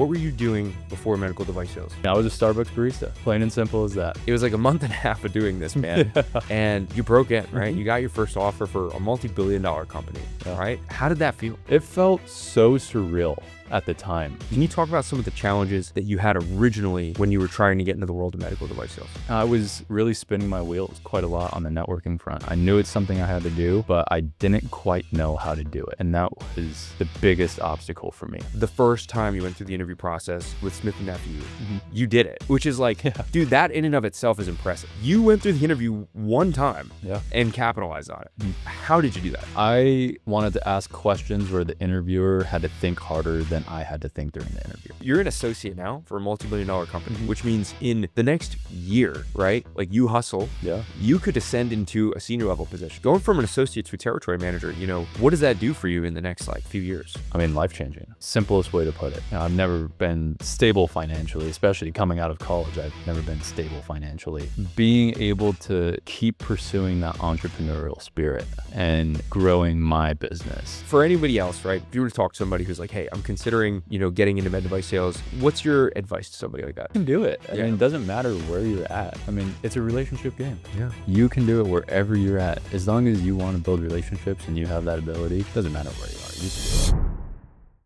what were you doing before medical device sales? I was a Starbucks barista, plain and simple as that. It was like a month and a half of doing this, man. And you broke in, right? You got your first offer for a multi-billion-dollar company, right? How did that feel? It felt so surreal at the time. Can you talk about some of the challenges that you had originally when you were trying to get into the world of medical device sales? I was really spinning my wheels quite a lot on the networking front. I knew it's something I had to do, but I didn't quite know how to do it. And that was the biggest obstacle for me. The first time you went through the interview process with Smith & Nephew, you did it, which is like, dude, that in and of itself is impressive. You went through the interview one time and capitalized on it. How did you do that? I wanted to ask questions where the interviewer had to think harder than I had to think during the interview. You're an associate now for a multi-billion-dollar company, which means in the next year, right? Like you hustle, you could ascend into a senior level position. Going from an associate to a territory manager, you know, what does that do for you in the next like few years? I mean, life-changing. Simplest way to put it. I've never been stable financially, especially coming out of college. I've never been stable financially. Being able to keep pursuing that entrepreneurial spirit and growing my business. For anybody else, right? If you were to talk to somebody who's like, hey, I'm considering, you know, getting into med device sales, what's your advice to somebody like that? You can do it. I mean, it doesn't matter where you're at. I mean, it's a relationship game. You can do it wherever you're at. As long as you want to build relationships and you have that ability, it doesn't matter where you are. You just do it.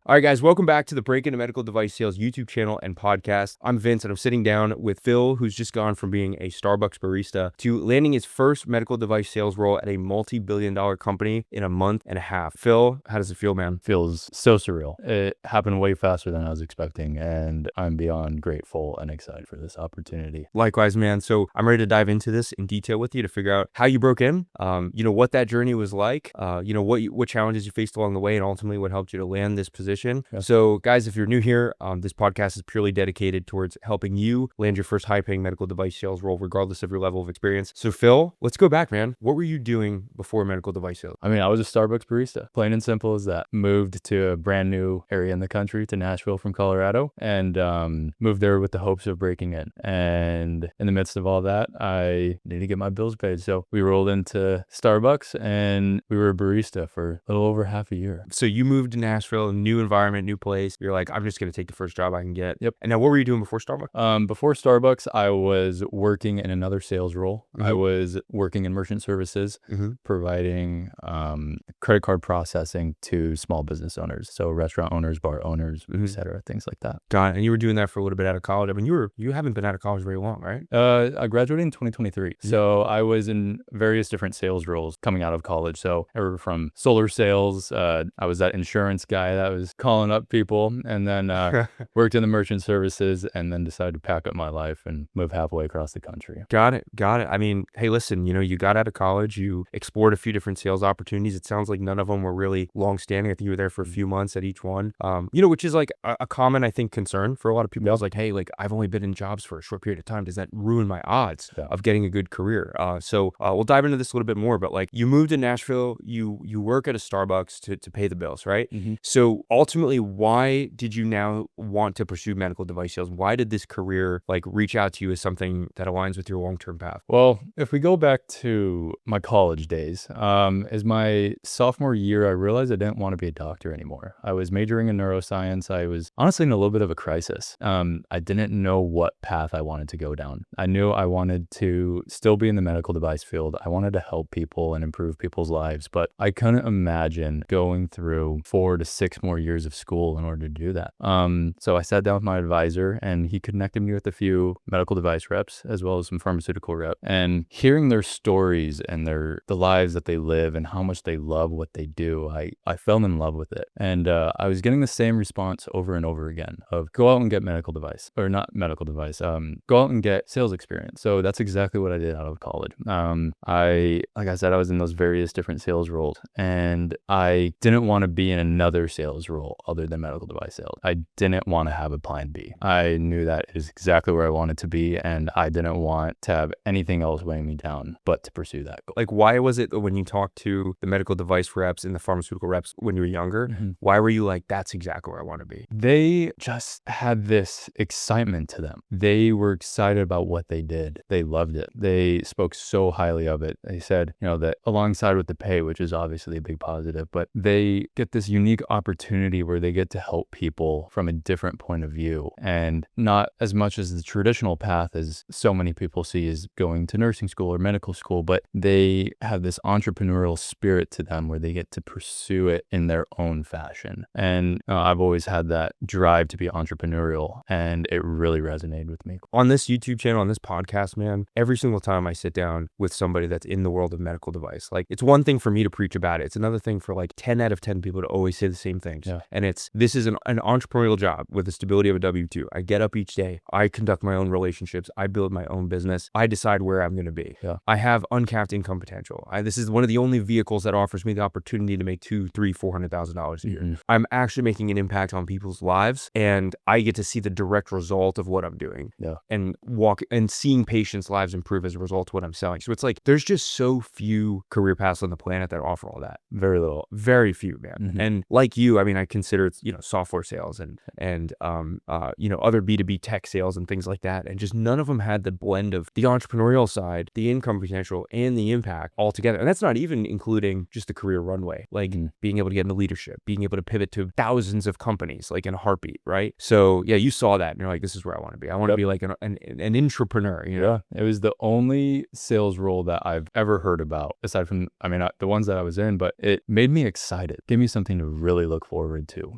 All right, guys, welcome back to the Break Into Medical Device Sales YouTube channel and podcast. I'm Vince, and I'm sitting down with Phil, who's just gone from being a Starbucks barista to landing his first medical device sales role at a multi-billion-dollar company in a month and a half. Phil, how does it feel, man? Feels so surreal. It happened way faster than I was expecting, and I'm beyond grateful and excited for this opportunity. Likewise, man. So I'm ready to dive into this in detail with you to figure out how you broke in, you know, what that journey was like, you know, what challenges you faced along the way, and ultimately what helped you to land this position. So guys, if you're new here, this podcast is purely dedicated towards helping you land your first high-paying medical device sales role, regardless of your level of experience. So Phil, let's go back, man. What were you doing before medical device sales? I mean, I was a Starbucks barista, plain and simple as that. Moved to a brand new area in the country, to Nashville from Colorado, and moved there with the hopes of breaking in. And in the midst of all that, I needed to get my bills paid. So we rolled into Starbucks and we were a barista for a little over half a year. So you moved to Nashville, new environment, new place. You're like, I'm just going to take the first job I can get. Yep. And now what were you doing before Starbucks? Before Starbucks, I was working in another sales role. I was working in merchant services, providing credit card processing to small business owners. So restaurant owners, bar owners, et cetera, things like that. Got it. And you were doing that for a little bit out of college. I mean, you haven't been out of college very long, right? I graduated in 2023. So I was in various different sales roles coming out of college. So everywhere from solar sales, I was that insurance guy that was calling up people, and then worked in the merchant services, and then decided to pack up my life and move halfway across the country. Got it. I mean, hey, listen, you know, you got out of college, you explored a few different sales opportunities. It sounds like none of them were really long-standing. I think you were there for a few months at each one, you know, which is like a common, I think, concern for a lot of people. It's like, hey, like I've only been in jobs for a short period of time. Does that ruin my odds of getting a good career? So we'll dive into this a little bit more, but like you moved to Nashville, you work at a Starbucks to pay the bills, right? So ultimately, why did you now want to pursue medical device sales? Why did this career like reach out to you as something that aligns with your long-term path? Well, if we go back to my college days, as my sophomore year, I realized I didn't want to be a doctor anymore. I was majoring in neuroscience. I was honestly in a little bit of a crisis. I didn't know what path I wanted to go down. I knew I wanted to still be in the medical device field. I wanted to help people and improve people's lives, but I couldn't imagine going through 4 to 6 more years of school in order to do that. So I sat down with my advisor, and he connected me with a few medical device reps as well as some pharmaceutical reps. And hearing their stories and the lives that they live and how much they love what they do, I fell in love with it. And I was getting the same response over and over again of go out and get medical device, or not medical device, go out and get sales experience. So that's exactly what I did out of college. Like I said, I was in those various different sales roles, and I didn't want to be in another sales role other than medical device sales. I didn't want to have a plan B. I knew that is exactly where I wanted to be, and I didn't want to have anything else weighing me down but to pursue that goal. Like, why was it that when you talked to the medical device reps and the pharmaceutical reps when you were younger, why were you like, that's exactly where I want to be? They just had this excitement to them. They were excited about what they did. They loved it. They spoke so highly of it. They said, you know, that alongside with the pay, which is obviously a big positive, but they get this unique opportunity opportunity where they get to help people from a different point of view, and not as much as the traditional path as so many people see is going to nursing school or medical school, but they have this entrepreneurial spirit to them where they get to pursue it in their own fashion. And I've always had that drive to be entrepreneurial, and it really resonated with me. On this YouTube channel, on this podcast, man, every single time I sit down with somebody that's in the world of medical device, like, it's one thing for me to preach about it. It's another thing for like 10 out of 10 people to always say the same things. Yeah. And this is an entrepreneurial job with the stability of a W-2. I get up each day. I conduct my own relationships. I build my own business. I decide where I'm going to be. Yeah. I have uncapped income potential. This is one of the only vehicles that offers me the opportunity to make $200,000, $300,000, $400,000 a year. I'm actually making an impact on people's lives, and I get to see the direct result of what I'm doing. Yeah. And walk and seeing patients' lives improve as a result of what I'm selling. So it's like there's just so few career paths on the planet that offer all that. Very little. Very few, man. And like you, I mean, I consider it's, software sales and other B2B tech sales and things like that. And just none of them had the blend of the entrepreneurial side, the income potential, and the impact all together. And that's not even including just the career runway, like being able to get into leadership, being able to pivot to thousands of companies, like in a heartbeat, right? So yeah, you saw that and you're like, this is where I want to be. I want to be like an entrepreneur, Yeah, it was the only sales role that I've ever heard about, aside from, the ones that I was in, but it made me excited. Gave me something to really look forward to.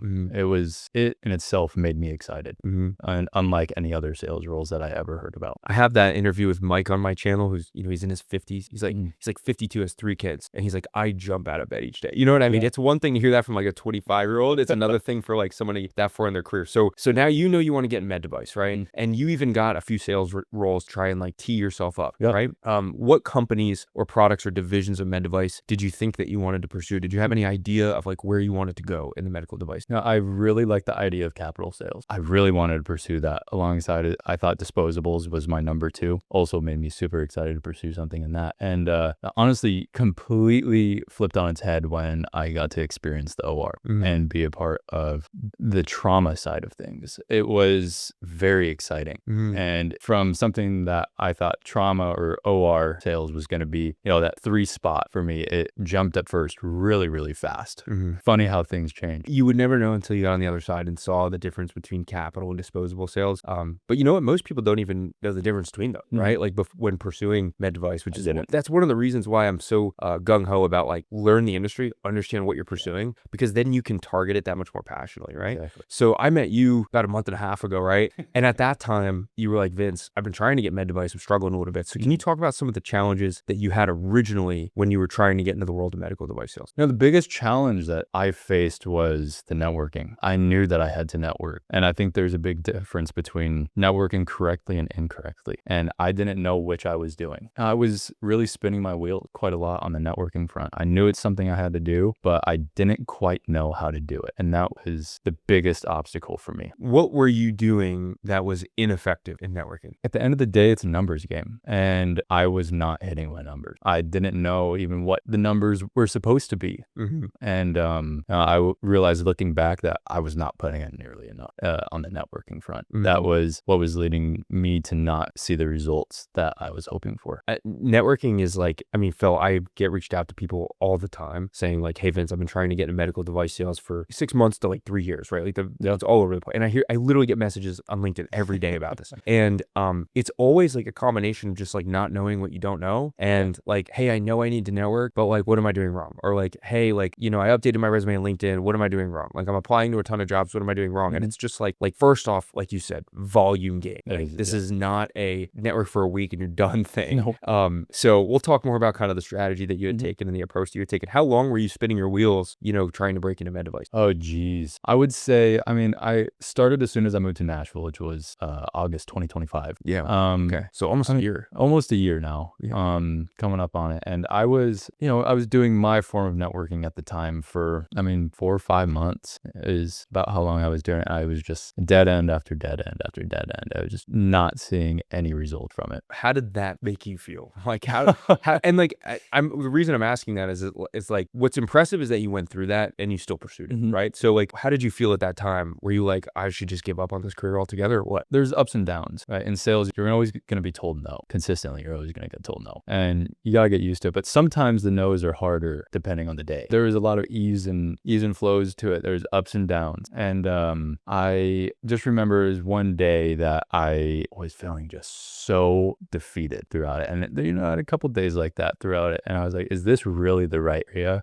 It in itself made me excited. And unlike any other sales roles that I ever heard about. I have that interview with Mike on my channel, who's, he's in his 50s. He's like 52, has 3 kids. And he's like, I jump out of bed each day. You know what I mean? It's one thing to hear that from like a 25-year-old. It's another thing for like somebody that far in their career. So now you want to get in med device, right? And you even got a few sales roles, try and like tee yourself up, right? What companies or products or divisions of med device did you think that you wanted to pursue? Did you have any idea of like where you wanted to go in the medical device? Now, I really like the idea of capital sales. I really wanted to pursue that. Alongside it, I thought disposables was my number 2. Also made me super excited to pursue something in that. And honestly, completely flipped on its head when I got to experience the OR and be a part of the trauma side of things. It was very exciting. And from something that I thought trauma or OR sales was going to be, that 3 spot for me, it jumped at first really, really fast. Funny how things change. You would never know until you got on the other side and saw the difference between capital and disposable sales. But you know what? Most people don't even know the difference between them, right? Like when pursuing med device, which is that's one of the reasons why I'm so gung-ho about like learn the industry, understand what you're pursuing, because then you can target it that much more passionately, right? Exactly. So I met you about a month and a half ago, right? And at that time, you were like, Vince, I've been trying to get med device. I'm struggling a little bit. So can you talk about some of the challenges that you had originally when you were trying to get into the world of medical device sales? The biggest challenge that I faced was the networking. I knew that I had to network. And I think there's a big difference between networking correctly and incorrectly. And I didn't know which I was doing. I was really spinning my wheel quite a lot on the networking front. I knew it's something I had to do, but I didn't quite know how to do it. And that was the biggest obstacle for me. What were you doing that was ineffective in networking? At the end of the day, it's a numbers game. And I was not hitting my numbers. I didn't know even what the numbers were supposed to be. And I realized looking back that I was not putting in nearly enough on the networking front. That was what was leading me to not see the results that I was hoping for. Networking is like, Phil, I get reached out to people all the time saying like, hey, Vince, I've been trying to get into medical device sales for 6 months to like 3 years, right? Like it's all over the place. And I literally get messages on LinkedIn every day about this. And it's always like a combination of just like not knowing what you don't know and like, hey, I know I need to network, but like, what am I doing wrong? Or like, hey, like, I updated my resume on LinkedIn. What am I doing wrong? Like I'm applying to a ton of jobs. What am I doing wrong? And it's just like first off, like you said, volume game. Like, this is not a network for a week and you're done thing. So we'll talk more about kind of the strategy that you had taken and the approach that you had taken. How long were you spinning your wheels, trying to break into med device? Oh, geez. I would say, I started as soon as I moved to Nashville, which was August 2025. Yeah. Okay. So almost a year. Almost a year now. Yeah. Coming up on it. And I was doing my form of networking at the time for, 4 or 5 months is about how long I was doing it. I was just dead end after dead end after dead end. I was just not seeing any result from it. How did that make you feel? Like how and like I'm the reason I'm asking that is it's like what's impressive is that you went through that and you still pursued it, right? So like how did you feel at that time? Were you like, I should just give up on this career altogether or what? There's ups and downs, right? In sales, you're always going to be told no. Consistently, you're always going to get told no. And you got to get used to it. But sometimes the no's are harder depending on the day. There is a lot of ease and flows to it. There's ups and downs. And I just remember is one day that I was feeling just so defeated throughout it. And, I had a couple days like that throughout it. And I was like, is this really the right area?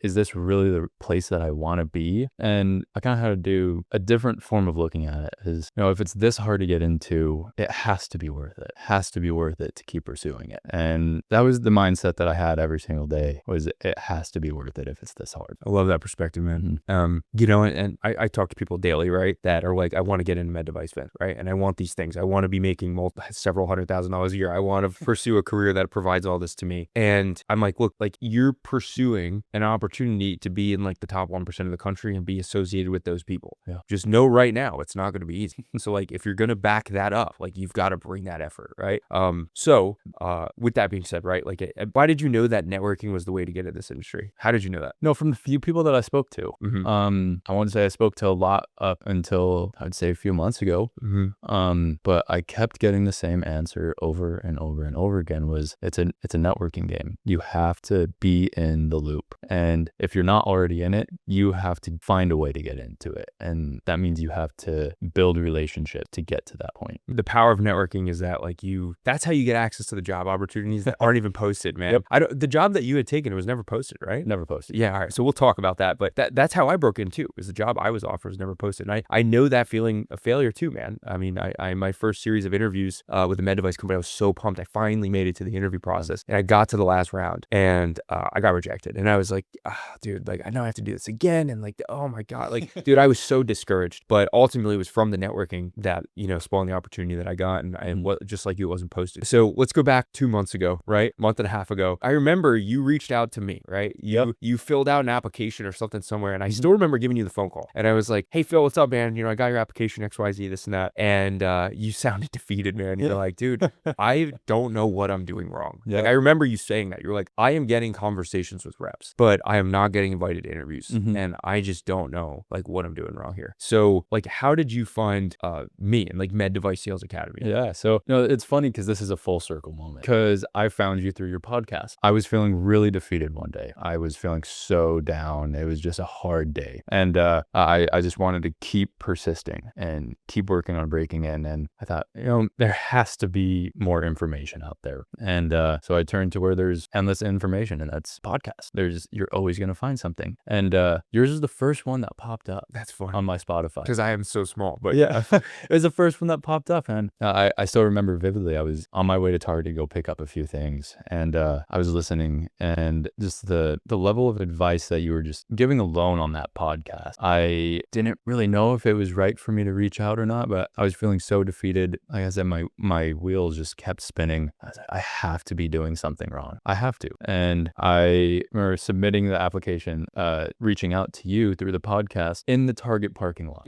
Is this really the place that I want to be? And I kind of had to do a different form of looking at it. Is, if it's this hard to get into, it has to be worth it. It has to be worth it to keep pursuing it. And that was the mindset that I had every single day, was it has to be worth it if it's this hard. I love that perspective, man. And I talk to people daily, right, that are like, I want to get into med device vent, right? And I want these things. I want to be making several $100,000 a year. I want to pursue a career that provides all this to me. And I'm like, look, like you're pursuing an opportunity to be in like the top 1% of the country and be associated with those people. Yeah. Just know right now, it's not going to be easy. So like, if you're going to back that up, like you've got to bring that effort, right? So with that being said, right, like why did you know that networking was the way to get in this industry? How did you know that? No, from the few people that I spoke to. I want to say I spoke to a lot up until I'd say a few months ago. But I kept getting the same answer over and over and over again, was it's a networking game. You have to be in the loop. And if you're not already in it, you have to find a way to get into it. And that means you have to build a relationship to get to that point. The power of networking is that like that's how you get access to the job opportunities that aren't even posted, man. Yep. The job that you had taken, it was never posted, right? Never posted. Yeah. All right. So we'll talk about that. But that's how I broke in too, is the job I was offered was never posted. And I know that feeling of failure too, man. I mean, I my first series of interviews with a med device company, I was so pumped. I finally made it to the interview process and I got to the last round and I got rejected. And I was like, dude, like I know I have to do this again. And like, oh my God, like, dude, I was so discouraged. But ultimately it was from the networking that, spawned the opportunity that I got. And what, just like you, it wasn't posted. So let's go back 2 months ago, right? Month and a half ago. I remember you reached out to me, right? You filled out an application or something somewhere. And I still remember giving you the phone call. And I was like, hey, Phil, what's up, man? I got your application, XYZ, this and that. And you sounded defeated, man. You're like, dude, I don't know what I'm doing wrong. Like, I remember you saying that. You're like, I am getting conversations with reps, but I am not getting invited to interviews. And I just don't know like what I'm doing wrong here. So like, how did you find me and like Med Device Sales Academy? Yeah. So it's funny because this is a full circle moment, because I found you through your podcast. I was feeling really defeated one day. I was feeling so down. It was just a hard day. And I just wanted to keep persisting and keep working on breaking in. And I thought, there has to be more information out there. And so I turned to where there's endless information, and that's podcasts. You're always going to find something. And yours is the first one that popped up. That's funny. On my Spotify. Because I am so small. But yeah, it was the first one that popped up. And I still remember vividly, I was on my way to Target to go pick up a few things. And I was listening, and just the level of advice that you were just giving alone on that podcast. I didn't really know if it was right for me to reach out or not, but I was feeling so defeated. Like I said, my wheels just kept spinning. I was like, I have to be doing something wrong. I have to. And I remember submitting the application, reaching out to you through the podcast in the Target parking lot.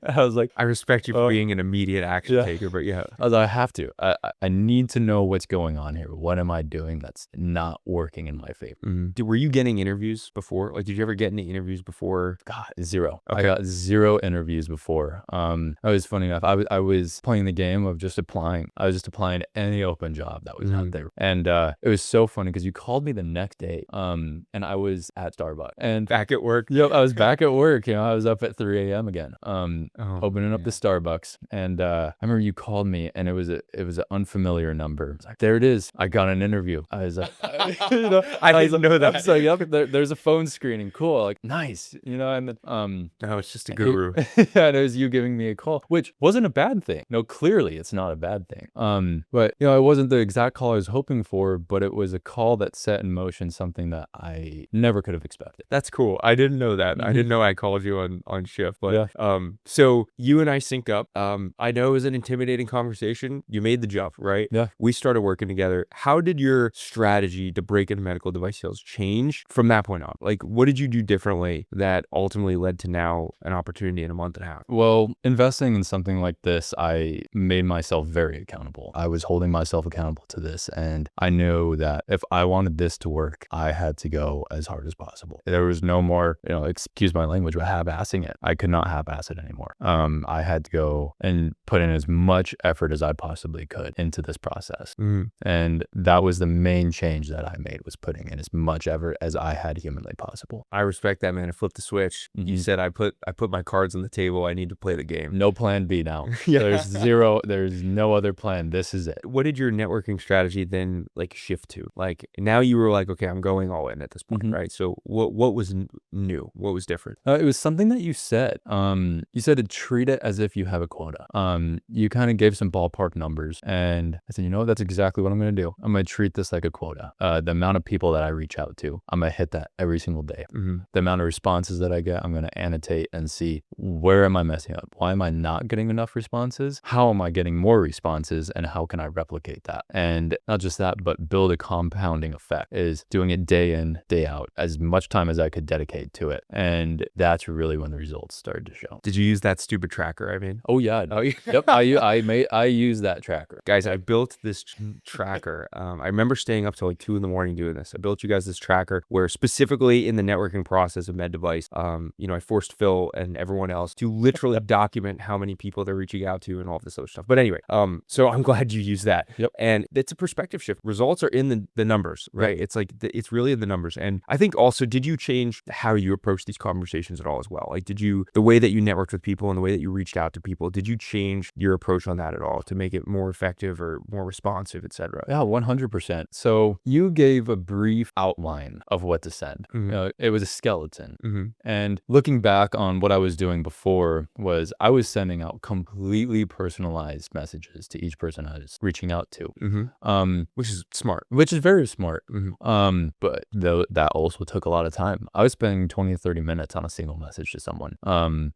I was like, I respect you for being an immediate action taker, but yeah. I was like, I have to. I need to know what's going on here. What am I doing that's not working in my favor? Were you getting interviews before? Like, did you ever get any interviews before? God, zero. Okay. I got 0 interviews before. It was funny enough. I was playing the game of just applying. I was just applying to any open job that was out there. And it was so funny because you called me the next day. And I was at Starbucks and back at work. Yep, I was back at work. I was up at 3 a.m. again, opening up the Starbucks. And I remember you called me, and it was an unfamiliar number. I was like, there it is. I got an interview. I was like, I didn't know that. I was like, yep, there's a phone screening. Cool. Like, nice. And then, no, it's just a guru. Yeah, and it was you giving me a call, which wasn't a bad thing. No, clearly it's not a bad thing. But it wasn't the exact call I was hoping for, but it was a call that set in motion something that I never could have expected. That's cool. I didn't know that. I didn't know I called you on shift. But so you and I sync up. I know it was an intimidating conversation. You made the jump, right? Yeah. We started working together. How did your strategy to break into medical device sales change from that point on? Like, what did you do differently that ultimately led to now an opportunity in a month and a half? Well, investing in something like this, I made myself very accountable. I was holding myself accountable to this. And I knew that if I wanted this to work, I had to go as hard as possible. There was no more, excuse my language, but half-assing it. I could not half-ass it anymore. I had to go and put in as much effort as I possibly could into this process. And that was the main change that I made, was putting in as much effort as I had humanly possible. I respect that, man. I flipped the switch. You said I put my cards on the table. I need to play the game. No plan B now. Yeah. There's no other plan. This is it. What did your networking strategy then like shift to? Like now you were like, okay, I'm going all in at this point, right? So what was new? What was different? It was something that you said. You said to treat it as if you have a quota. You kind of gave some ballpark numbers, and I said, that's exactly what I'm going to do. I'm going to treat this like a quota. The amount of people that I reach out to, I'm going to hit that every single day. The amount of responses that I get, I'm going to annotate and see, where am I messing up? Why am I not getting enough responses? How am I getting more responses, and how can I replicate that? And not just that, but build a compounding effect, is doing it day in, day out, as much time as I could dedicate to it. And that's really when the results started to show. Did you use that stupid tracker? I mean, oh yeah. Yep. I use that tracker. Guys, I built this tracker. I remember staying up till like 2 a.m. doing this. I built you guys this tracker where specifically in the networking process of Med Device, I forced Phil and everyone else to literally document how many people they're reaching out to and all this other stuff. But anyway, so I'm glad you used that. Yep. And it's a perspective shift. Results are in the numbers, right? It's like, it's really in the numbers. And I think also, did you change how you approach these conversations at all as well? Like, the way that you networked with people and the way that you reached out to people, did you change your approach on that at all to make it more effective or more responsive, et cetera? Yeah, 100%. So you gave a brief outline of what to send. It was a skeleton. And looking back on what I was doing before, was I was sending out completely personalized messages to each person I was reaching out to. Which is smart. Which is very smart. But that also took a lot of time. I was spending 20 to 30 minutes on a single message to someone.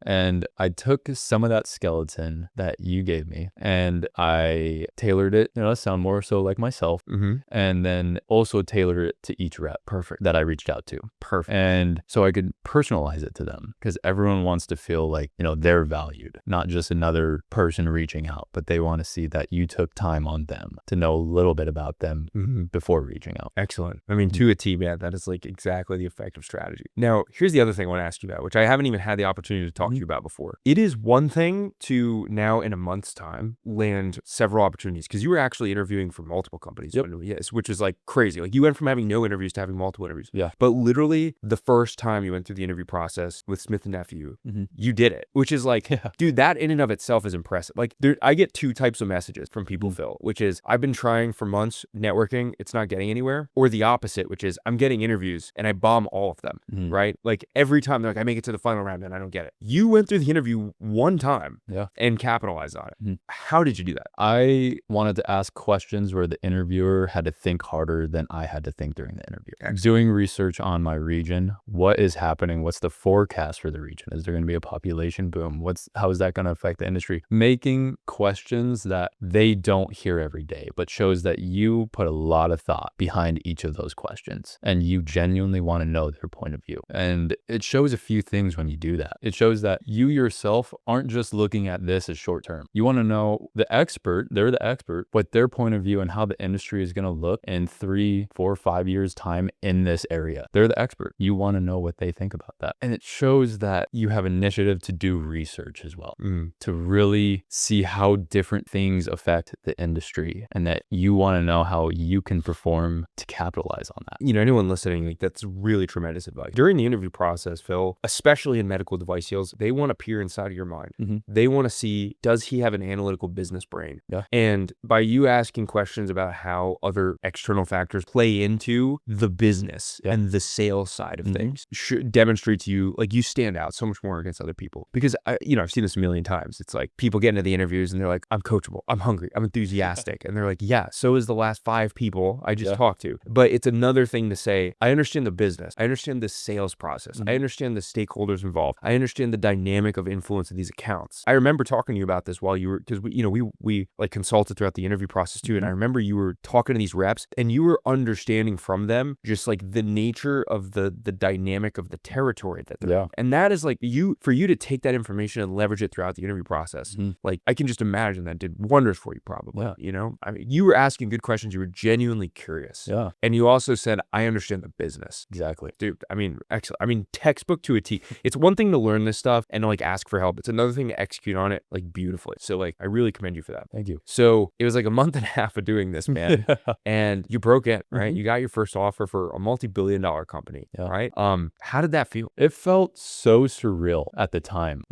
And I took some of that skeleton that you gave me and I tailored it, to sound more so like myself. And then also tailored it to each rep. Perfect. That I reached out to. Perfect. And so I could personalize it to them, because everyone wants to feel like, they're valued, not just another person reaching out, but they want to see that you took time on them to know a little bit about them before reaching out. Excellent. I mean, to a T, man, that is like exactly the effective strategy. Now, here's the other thing I want to ask you about, which I haven't even had the opportunity to talk to you about before. It is one thing to now in a month's time land several opportunities, because you were actually interviewing for multiple companies. Yes, which is like crazy. Like you went from having no interviews to having multiple interviews. Yeah. But literally the first time you went through the interview process with Smith and Nephew, you did it, which is like, dude, that in and of itself is impressive. Like I get two types of messages from people, Phil, which is I've been trying for months networking, it's not getting anywhere, or the opposite, which is I'm getting interviews and I bomb all of them, right? Like every time they're like, I make it to the final round and I don't get it. You went through the interview one time and capitalized on it. How did you do that? I wanted to ask questions where the interviewer had to think harder than I had to think during the interview. Excellent. Doing research on my region, what is happening? What's the forecast for the region? Is there going to be a population boom? How is that going to affect the industry? Making questions that they don't hear every day, but shows that you put a lot of thought behind each of those questions and you genuinely want to know their point of view. And it shows a few things when you do that. It shows that you yourself aren't just looking at this as short term. You want to know the expert, they're the expert, what their point of view and how the industry is going to look in 3, 4, 5 years time in this area. They're the expert. You want to know what they think about that. And it shows that you have initiative to do research as well, to really see how different things affect the industry and that you want to know how you can perform to capitalize on that. Anyone listening, like that's really tremendous advice. During the interview process, Phil, especially in medical device sales, they want to peer inside of your mind. They want to see, does he have an analytical business brain? And by you asking questions about how other external factors play into the business and the sales side of things, demonstrates you, like you stand out so much more against other people. Because I've seen this a million times. It's like people get into the interviews and they're like, I'm coachable, I'm hungry, I'm enthusiastic. And they're like, yeah, so is the last 5 people I just talked to. But it's another thing to say, I understand the business. I understand the sales process. I understand the stakeholders involved. I understand the dynamic of influence of these accounts. I remember talking to you about this while you were, because we like consulted throughout the interview process too. And I remember you were talking to these reps and you were understanding from them just like the nature of the dynamic of the territory that they're in. And that is like for you to take that information and leverage it throughout the interview process. Like I can just imagine that did wonders for you probably. I mean, you were asking good questions. You were genuinely curious. And you also said, I understand the business. Exactly. Dude, I mean, excellent. I mean, textbook to a T. It's one thing to learn this stuff and like ask for help. It's another thing to execute on it like beautifully. So like, I really commend you for that. Thank you. So it was like a month and a half of doing this, man. And you broke in, right? Mhm. You got your first offer for a multi-billion-dollar company, Yeah. right? How did that feel? It felt so surreal at the time.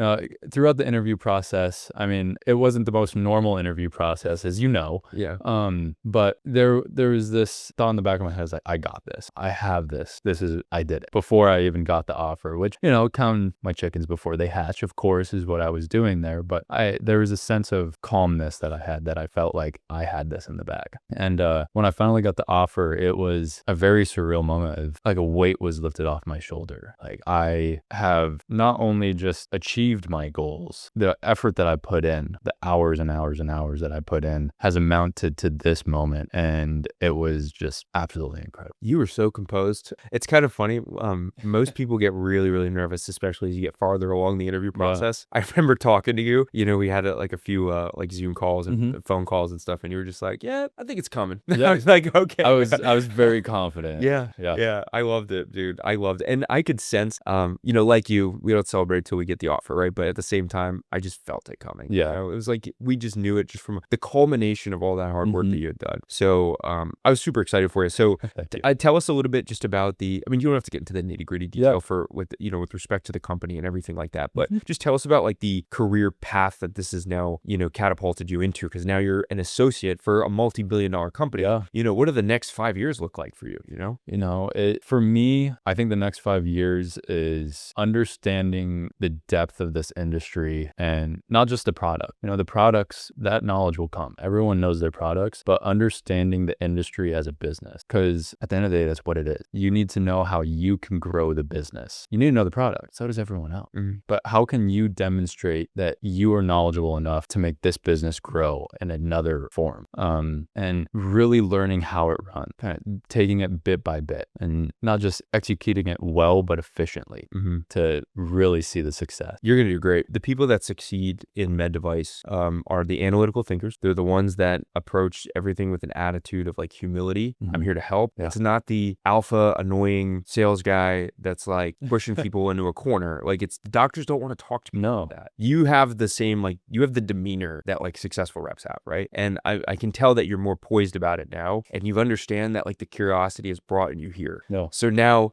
Throughout the interview process, I mean, it wasn't the most normal interview process, as you know. Yeah. But there was this thought in the back of my head, like, I got this. I have this. I did it before I even got the offer, which, counting my chickens before they hatch, of course, is what I was doing there. But there was a sense of calmness that I had, that I felt like I had this in the bag. And when I finally got the offer, it was a very surreal moment of like a weight was lifted off my shoulder. Like, I have not only just achieved my goals, the effort that I put in, the hours and hours and hours that I put in has amounted to this moment. And it was just absolutely incredible. You were so composed. It's kind of funny. Most people get really, really nervous, especially as you get farther along the interview process. I remember talking to you. We had like a few like Zoom calls and phone calls and stuff, and you were just like, "Yeah, I think it's coming." Yeah. I was like, "Okay." I was very confident. Yeah. I loved it, dude. I loved it, and I could sense, like you, we don't celebrate till we get the offer, right? But at the same time, I just felt it coming. Yeah. It was like we just knew it just from the culmination of all that hard work that you had done. So, I was super excited for you. So, tell us a little bit just about you don't have to get into the nitty gritty detail with respect to the company and everything like that, but just tell us about like the career path that this is now, catapulted you into, because now you're an associate for a multi-billion-dollar company. Yeah. What do the next 5 years look like for you? For me, I think the next 5 years is understanding the depth of this industry, and not just the product. The products, that knowledge will come. Everyone knows their products, but understanding the industry as a business, because at the end of the day, that's what it is. You need to know how you can grow the business. You need to know the product. So does everyone else. But how can you demonstrate that you are knowledgeable enough to make this business grow in another form? And really learning how it runs, kind of taking it bit by bit, and not just executing it well, but efficiently to really see the success. You're going to do great. The people that succeed in med device are the analytical thinkers. They're the ones that approach everything with an attitude of like humility. I'm here to help. Yeah. It's not the alpha annoying sales guy that's like pushing people into a corner. Like, it's doctors don't want to talk to people about that. You have the same, like, you have the demeanor that like successful reps have, right? And I can tell that you're more poised about it now, and you understand that like the curiosity has brought you here. No. So now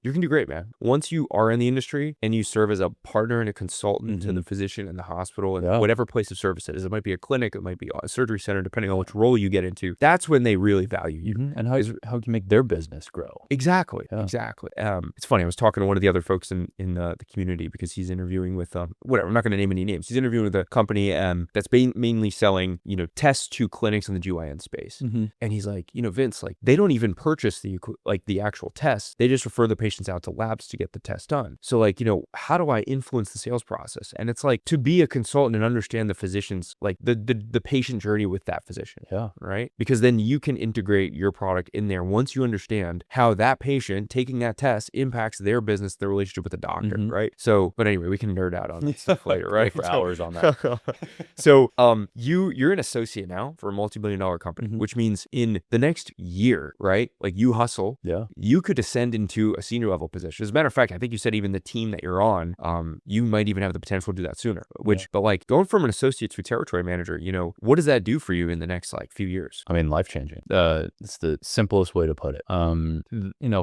you're gonna do great, man. Once you are in the industry and you serve as a partner and a consultant to the physician in the hospital and whatever place of service it is, it might be a clinic, it might be a surgery center, depending on which role you get into, that's when they really value you. And how you can make their business grow. Exactly. It's funny, I was talking to one of the other folks in the community, because he's interviewing with whatever, I'm not going to name any names. He's interviewing with a company that's mainly selling tests to clinics in the GYN space. And he's like, Vince, like, they don't even purchase the actual tests. They just refer the patients out to labs to get the test done. So like, how do I influence the sales process? And it's like, to be a consultant and understand the physician's, like the patient journey with that physician. Right? Because then you can integrate your product in there once you understand how that patient taking that test impacts their business, their relationship with the doctor. Right? So, but anyway, we can nerd out on this stuff later, right? For hours on that. So, you're an associate now for a multi-billion-dollar company, which means in the next year, right? Like, you hustle. You could ascend into a senior level position. As a matter of fact, I think you said even the team that you're on, you might even have the potential to do that sooner. But like, going from an associate to a territory manager, what does that do for you in the next like few years? I mean, life changing. It's the simplest way to put it.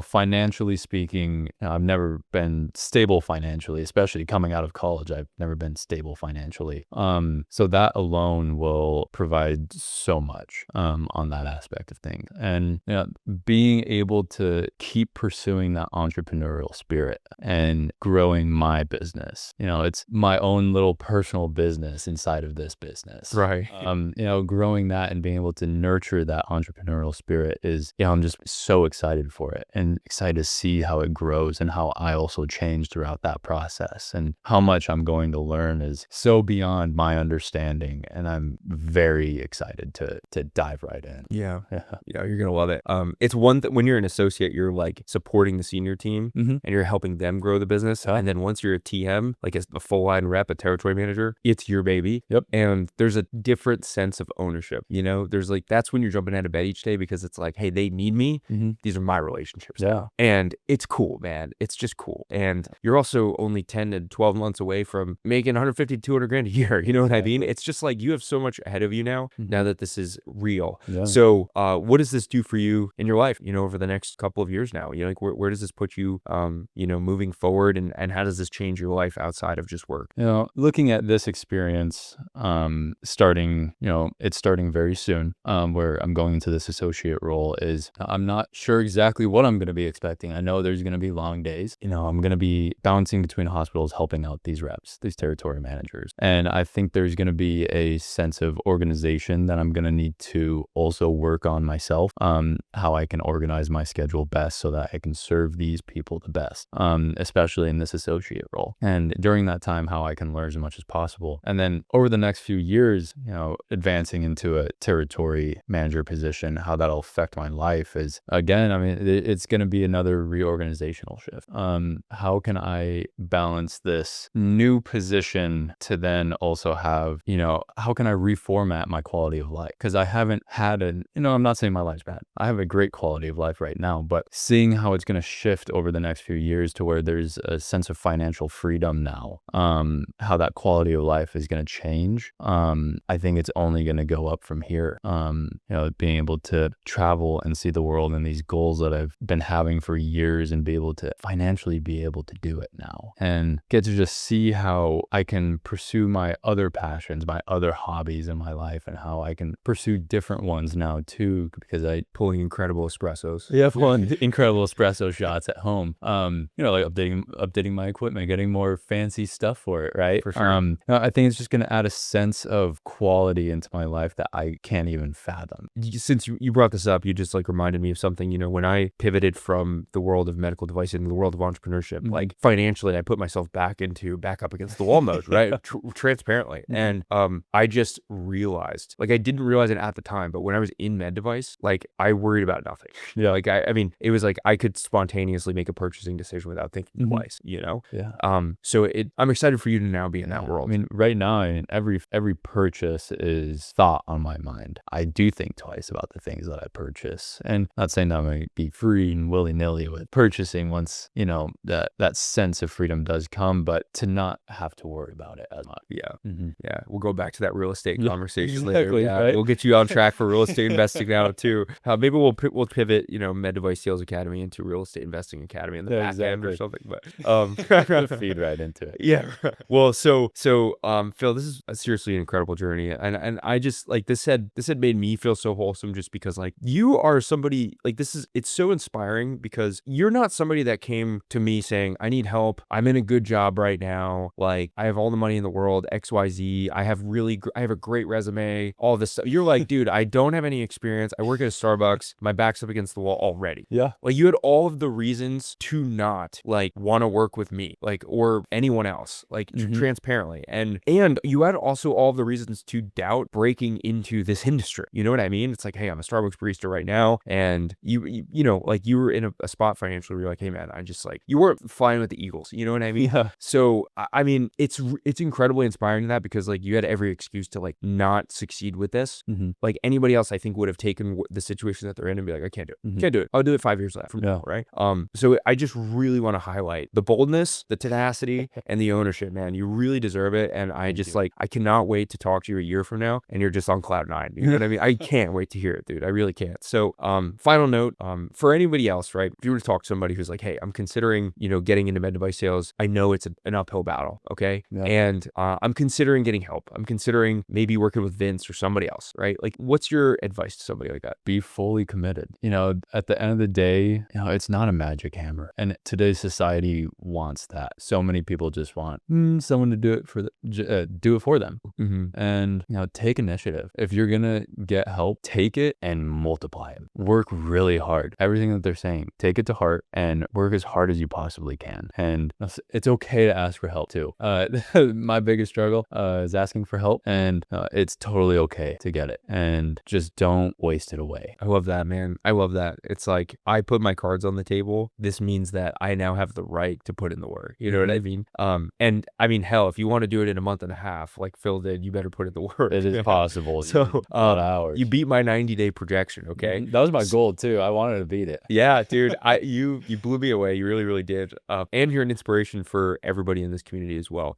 Financially speaking, I've never been stable financially, especially coming out of college. I've never been stable financially. So that alone will provide so much on that aspect of things. And being able to keep pursuing that entrepreneurial spirit and growing my business. It's my own little personal business inside of this business. Right. Growing that and being able to nurture that entrepreneurial spirit is, I'm just so excited for it, and excited to see how it grows and how I also change throughout that process, and how much I'm going to learn is so beyond my understanding. And I'm very excited to dive right in. Yeah, you're gonna love it. It's one that when you're an associate, you're like supporting the senior team and you're helping them grow the business. And then once you're a TM, like a full line rep, a territory manager, it's your baby. And there's a different sense of ownership. There's like, that's when you're jumping out of bed each day, because it's like, hey, they need me. me. These are my relationships. Yeah. And it's cool, man. It's just cool. And you're also only 10 to 12 months away from making 150 to 200 grand a year. You know what I mean? It's just like you have so much ahead of you now that this is real. Yeah. So what does this do for you in your life, over the next couple of years now? Like where does this put you, moving forward, and how does this change your life outside of just work? Looking at this experience, starting, it's starting very soon, where I'm going into this associate role, is I'm not sure exactly what I'm going to be expecting. I know there's going to be long days. I'm going to be bouncing between hospitals, helping out these reps, these territory managers. And I think there's going to be a sense of organization that I'm going to need to also work on myself, how I can organize my schedule best so that I can serve these people the best, especially in this associate role. And during that time, how I can learn as much as possible. And then over the next few years, advancing into a territory manager position, how that'll affect my life is, again, it's going to be another reorganizational shift. How can I balance this new position to then also have, how can I reformat my quality of life? Because I haven't had I'm not saying my life's bad. I have a great quality of life right now, but seeing how it's going to shift over the next few years to where there's a sense of financial freedom now, how that quality of life is going to change. I think it's only going to go up from here. Being able to travel and see the world and these goals that I've been having for years, and be able to financially be able to do it now, and get to just see how I can pursue my other passions, my other hobbies in my life, and how I can pursue different ones now too, because Pulling incredible espressos. Yeah, pulling incredible espresso shots at home. Like updating my equipment, getting more fancy stuff for it, right? For sure. I think it's just going to add a sense of quality into my life that I can't even fathom. Since you brought this up, you just reminded me of something. When I pivoted from the world of medical devices into the world of entrepreneurship, like financially, I put myself back up against the wall mode, right? Transparently. And I just realized, I didn't realize it at the time, but when I was in med device, I worried about nothing. Yeah. It was I could spontaneously make a purchasing decision without thinking twice, Yeah. So I'm excited for you to now be in that world. Right now, every purchase is thought on my mind. I do think twice about the things that I purchase, and not saying that I'm going to be free and willy-nilly with purchasing once, that sense of freedom does come, but to not have to worry about it as much. Yeah. Mm-hmm. Yeah. We'll go back to that real estate conversation Exactly, later. Yeah. right? We'll get you on track for real estate investing now too. Maybe we'll pivot, Med Device Sales Academy into Real Estate Investing Academy in the back end or something. But feed right into it. Yeah. Well, so Phil, this is seriously an incredible journey, and I just this had made me feel so wholesome, just because you are somebody it's so inspiring, because you're not somebody that came to me saying, I need help, I'm in a good job right now, I have all the money in the world, XYZ, I have a great resume, all this stuff. You're dude, I don't have any experience, I work at a Starbucks, my back's up against the wall already. Yeah. You had all of the reasons to not want to work with me, or anyone else, transparently, and you had also all of the reasons to doubt breaking into this industry. You know what I mean? It's hey, I'm a Starbucks barista right now, and you were in a spot financially where you're hey man, I just you weren't flying with the Eagles. You know what I mean? Yeah. So it's incredibly inspiring, that because you had every excuse to not succeed with this. Anybody else, I think, would have taken the situation that they're in and be I can't do it. Can't do it. I'll do it 5 years from now, right? So I just really want to highlight the boldness, the tenacity, and the ownership, man. You really deserve it. And I just I cannot wait to talk to you a year from now and you're just on cloud nine. You know what I mean? I can't wait to hear it, dude. I really can't. So final note, for anybody else, right? If you were to talk to somebody who's hey, I'm considering, getting into med device sales, I know it's an uphill battle. Okay. Yeah. And I'm considering getting help. I'm considering maybe working with Vince or somebody else, right? What's your advice to somebody like that? Be fully committed. At the end of the day, it's not a magic hammer. And today's society wants that. So many people just want someone to do it for them. And, take initiative. If you're going to get help, take it and multiply it. Work really hard. Everything that they're saying, take it to heart and work as hard as you possibly can. And it's okay to ask for help too. My biggest struggle is asking for help, and it's totally okay to get it, and just don't waste it away. I love that, man. I love that. It's I put my cards on the table. This means that I now have the right to put in the work. You know what I mean? And I mean, hell, if you want to do it in a month and a half, like Phil did, you better put in the work. It is possible. So hours. you beat my 90-day projection. Okay. That was my goal. gold too. I wanted to beat it. Yeah, dude, you blew me away. You really, really did. And you're an inspiration for everybody in this community as well.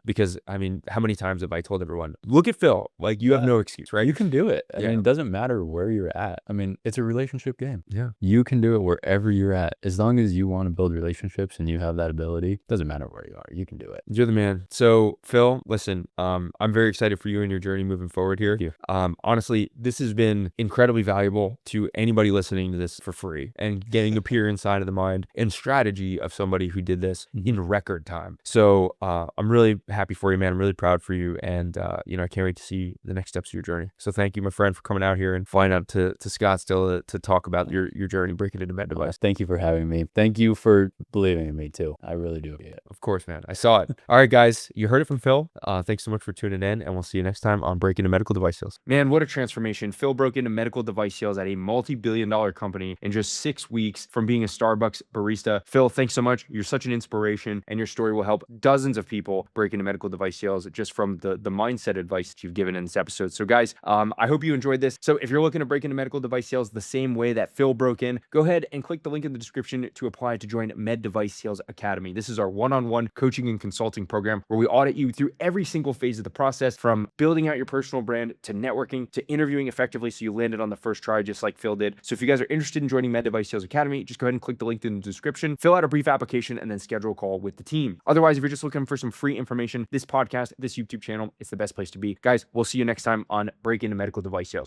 Because I mean, how many times have I told everyone, look at Phil, like you have no excuse, right? You can do it. I Yeah. mean, it doesn't matter where you're at. I mean, it's a relationship game. Yeah. You can do it wherever you're at. As long as you want to build relationships and you have that ability, doesn't matter where you are. You can do it. You're the man. So Phil, listen, I'm very excited for you and your journey moving forward here. Thank you. Honestly, this has been incredibly valuable to anybody listening to this for free and getting a peer inside of the mind and strategy of somebody who did this in record time. So I'm really happy for you, man. I'm really proud for you. And, I can't wait to see the next steps of your journey. So thank you, my friend, for coming out here and flying out to Scottsdale to talk about your journey breaking into med device. Thank you for having me. Thank you for believing in me too. I really do. Of course, man. I saw it. All right, guys, you heard it from Phil. Thanks so much for tuning in, and we'll see you next time on Break Into Medical Device Sales. Man, what a transformation. Phil broke into medical device sales at a multi-billion-dollar company in just 6 weeks from being a Starbucks barista. Phil, thanks so much. You're such an inspiration, and your story will help dozens of people break into medical device sales just from the mindset advice that you've given in this episode. So guys, I hope you enjoyed this. So if you're looking to break into medical device sales the same way that Phil broke in, go ahead and click the link in the description to apply to join Med Device Sales Academy. This is our one-on-one coaching and consulting program where we audit you through every single phase of the process, from building out your personal brand to networking to interviewing effectively so you landed on the first try just like Phil did. So if you guys are interested in joining Med Device Sales Academy, just go ahead and click the link in the description, fill out a brief application, and then schedule a call with the team. Otherwise, if you're just looking for some free information, this podcast, this YouTube channel, it's the best place to be. Guys, we'll see you next time on Break Into Medical Device Sales.